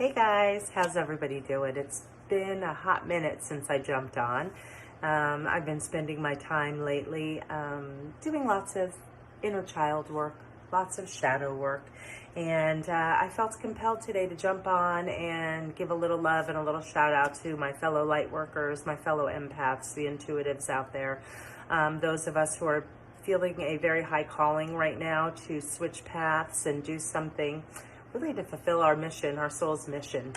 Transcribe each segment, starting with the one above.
Hey guys, how's everybody doing? It's been a hot minute since I jumped on. I've been spending my time lately doing lots of inner child work, lots of shadow work, and I felt compelled today to jump on and give a little love and a little shout out to my fellow Lightworkers, my fellow Empaths, the intuitives out there, those of us who are feeling a very high calling right now to switch paths and do something really to fulfill our mission, our soul's mission.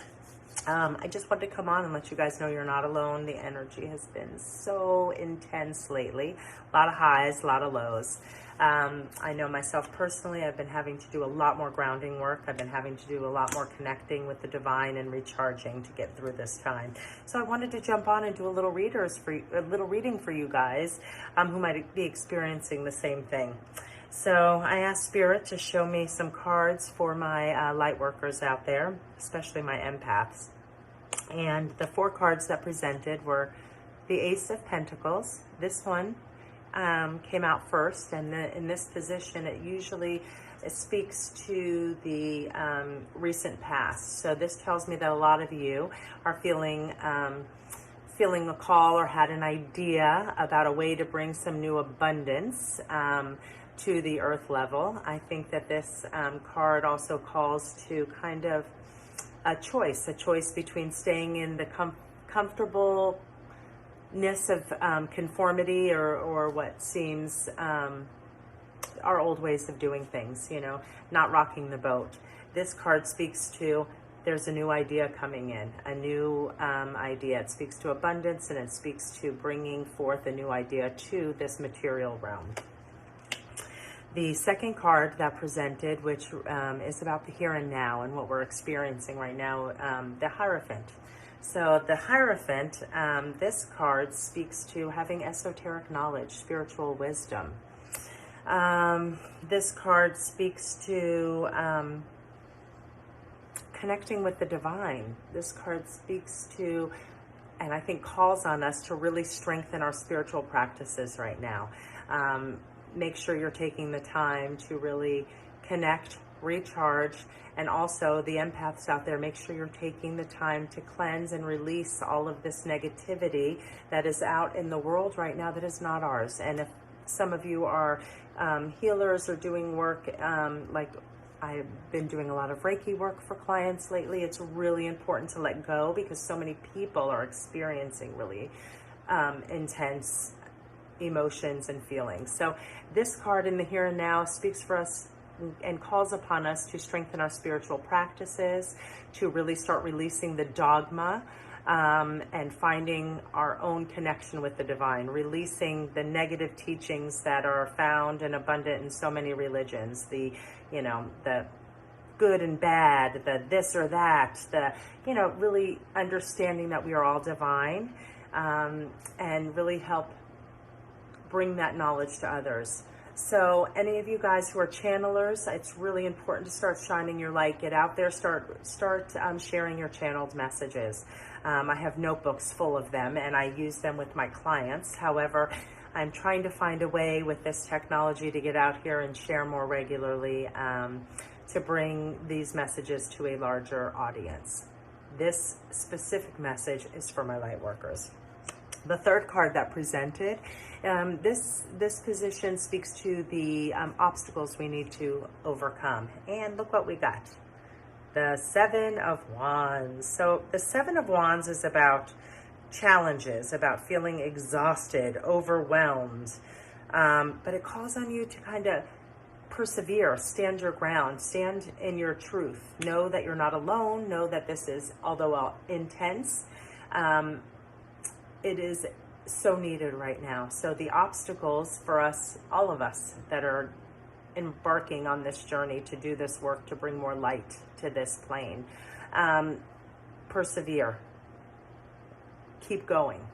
I just wanted to come on and let you guys know you're not alone. The energy has been so intense lately. A lot of highs, a lot of lows. I know myself personally, I've been having to do a lot more grounding work. I've been having to do a lot more connecting with the divine and recharging to get through this time. So I wanted to jump on and do a little reading for you guys who might be experiencing the same thing. So I asked Spirit to show me some cards for my light workers out there, especially my empaths. And the 4 cards that presented were the Ace of Pentacles. This one came out first, and in this position it speaks to the recent past. So this tells me that a lot of you are feeling a call or had an idea about a way to bring some new abundance to the earth level. I think that this card also calls to kind of a choice between staying in the comfortableness of conformity or what seems our old ways of doing things, not rocking the boat. This card speaks to there's a new idea coming in, a new idea. It speaks to abundance, and it speaks to bringing forth a new idea to this material realm. The second card that presented, which is about the here and now and what we're experiencing right now, the Hierophant. So the Hierophant, this card speaks to having esoteric knowledge, spiritual wisdom. This card speaks to connecting with the divine. This card speaks to, and I think calls on us to really strengthen our spiritual practices right now. Make sure you're taking the time to really connect, recharge, and also the empaths out there, make sure you're taking the time to cleanse and release all of this negativity that is out in the world right now that is not ours. And if some of you are healers or doing work, like I've been doing a lot of Reiki work for clients lately, it's really important to let go because so many people are experiencing really intense emotions and feelings. So this card in the here and now speaks for us and calls upon us to strengthen our spiritual practices, to really start releasing the dogma and finding our own connection with the divine, releasing the negative teachings that are found and abundant in so many religions, the good and bad, the this or that, really understanding that we are all divine, and really help bring that knowledge to others. So any of you guys who are channelers, it's really important to start shining your light. Get out there, start sharing your channeled messages. I have notebooks full of them, and I use them with my clients. However, I'm trying to find a way with this technology to get out here and share more regularly to bring these messages to a larger audience. This specific message is for my light workers. The third card that presented, this position speaks to the obstacles we need to overcome. And look what we got. The 7 of Wands. So the 7 of Wands is about challenges, about feeling exhausted, overwhelmed. But it calls on you to kind of persevere, stand your ground, stand in your truth. Know that you're not alone. Know that this is, although intense, it is so needed right now. So the obstacles for us, all of us that are embarking on this journey to do this work, to bring more light to this plane, persevere, keep going,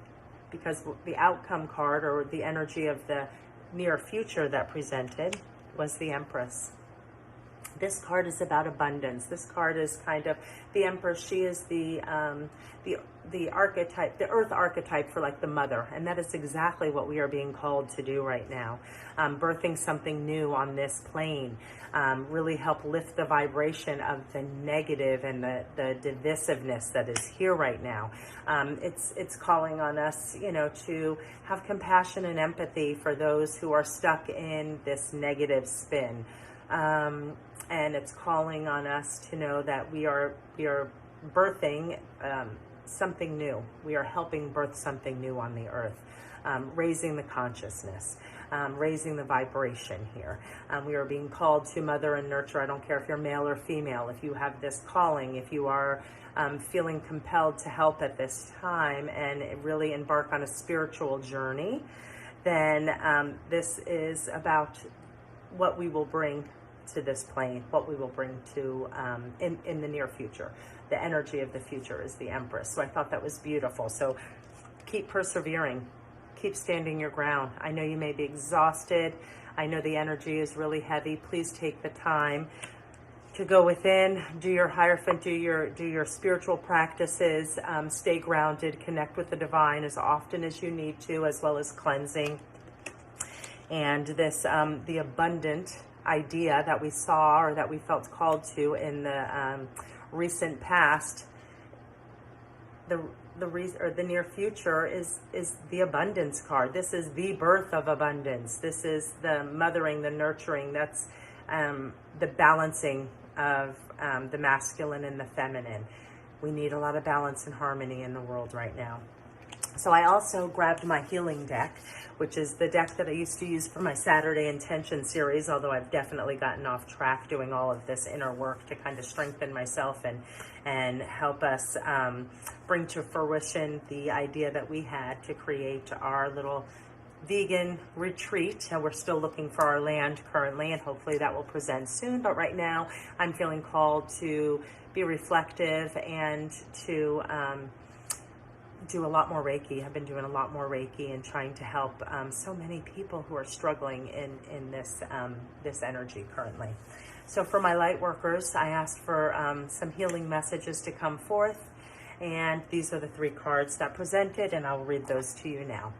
because the outcome card or the energy of the near future that presented was the Empress. This card is about abundance. This card is kind of the Empress. She is the archetype, the earth archetype for like the mother. And that is exactly what we are being called to do right now. Birthing something new on this plane. Really help lift the vibration of the negative and the divisiveness that is here right now. It's calling on us, you know, to have compassion and empathy for those who are stuck in this negative spin. And it's calling on us to know that we are birthing something new. We are helping birth something new on the earth, raising the consciousness, raising the vibration here. We are being called to mother and nurture. I don't care if you're male or female. If you have this calling, if you are feeling compelled to help at this time and really embark on a spiritual journey, then this is about what we will bring to this plane, what we will bring to in the near future. The energy of the future is the Empress. So I thought that was beautiful. So keep persevering, keep standing your ground. I know you may be exhausted. I know the energy is really heavy. Please take the time to go within, do your Hierophant, do your spiritual practices, stay grounded, connect with the divine as often as you need to, as well as cleansing. And this, the abundant idea that we saw or that we felt called to in the recent past, the near future is the abundance card. This is the birth of abundance. This is the mothering, the nurturing. That's the balancing of the masculine and the feminine. We need a lot of balance and harmony in the world right now. So I also grabbed my healing deck, which is the deck that I used to use for my Saturday Intention series, although I've definitely gotten off track doing all of this inner work to kind of strengthen myself and help us bring to fruition the idea that we had to create our little vegan retreat. And we're still looking for our land currently, and hopefully that will present soon. But right now I'm feeling called to be reflective and to do a lot more Reiki. I've been doing a lot more Reiki and trying to help so many people who are struggling in this energy currently. So for my light workers, I asked for some healing messages to come forth, and these are the 3 cards that presented, and I'll read those to you now.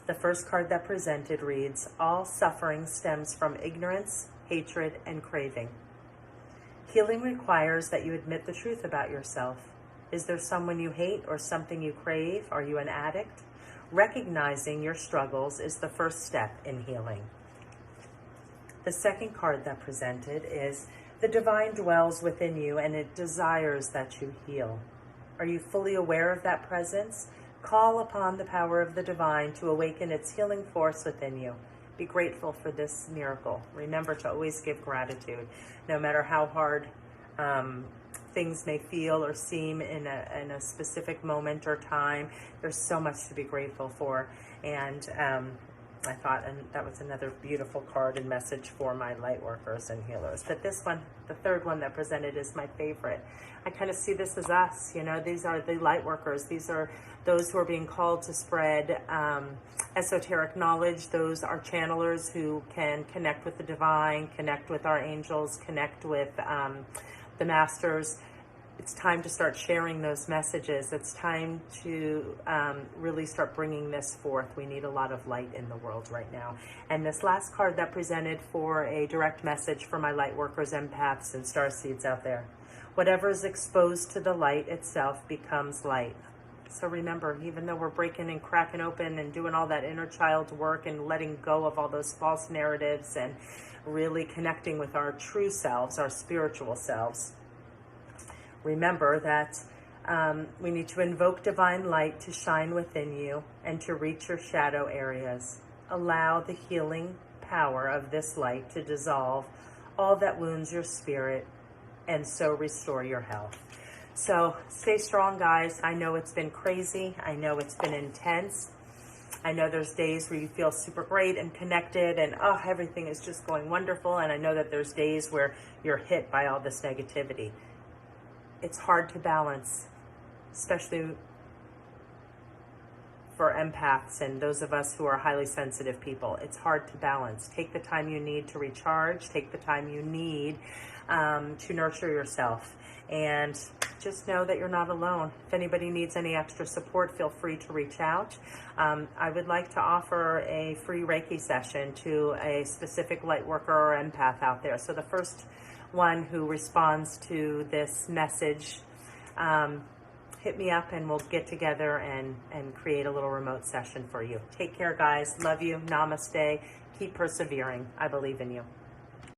The first card that presented reads, all suffering stems from ignorance, hatred, and craving. Healing requires that you admit the truth about yourself. Is there someone you hate or something you crave? Are you an addict? Recognizing your struggles is the first step in healing. The second card that presented is, the divine dwells within you and it desires that you heal. Are you fully aware of that presence? Call upon the power of the divine to awaken its healing force within you. Be grateful for this miracle. Remember to always give gratitude, no matter how hard things may feel or seem in a specific moment or time. There's so much to be grateful for. And I thought, and that was another beautiful card and message for my light workers and healers. But this one, the third one that presented, is my favorite. I kind of see this as us, you know, these are the light workers. These are those who are being called to spread esoteric knowledge. Those are channelers who can connect with the divine, connect with our angels, connect with the masters. It's time to start sharing those messages. It's time to really start bringing this forth. We need a lot of light in the world right now. And this last card that presented for a direct message for my light workers, empaths, and starseeds out there. Whatever is exposed to the light itself becomes light. So remember, even though we're breaking and cracking open and doing all that inner child work and letting go of all those false narratives and really connecting with our true selves, our spiritual selves, remember that we need to invoke divine light to shine within you and to reach your shadow areas. Allow the healing power of this light to dissolve all that wounds your spirit and so restore your health. So stay strong, guys. I know it's been crazy. I know it's been intense. I know there's days where you feel super great and connected and everything is just going wonderful. And I know that there's days where you're hit by all this negativity. It's hard to balance, especially for empaths and those of us who are highly sensitive people. It's hard to balance. Take the time you need to recharge. Take the time you need to nurture yourself. And just know that you're not alone. If anybody needs any extra support, feel free to reach out. I would like to offer a free Reiki session to a specific Lightworker or empath out there. So the first one who responds to this message, hit me up and we'll get together and create a little remote session for you. Take care, guys. Love you. Namaste. Keep persevering. I believe in you.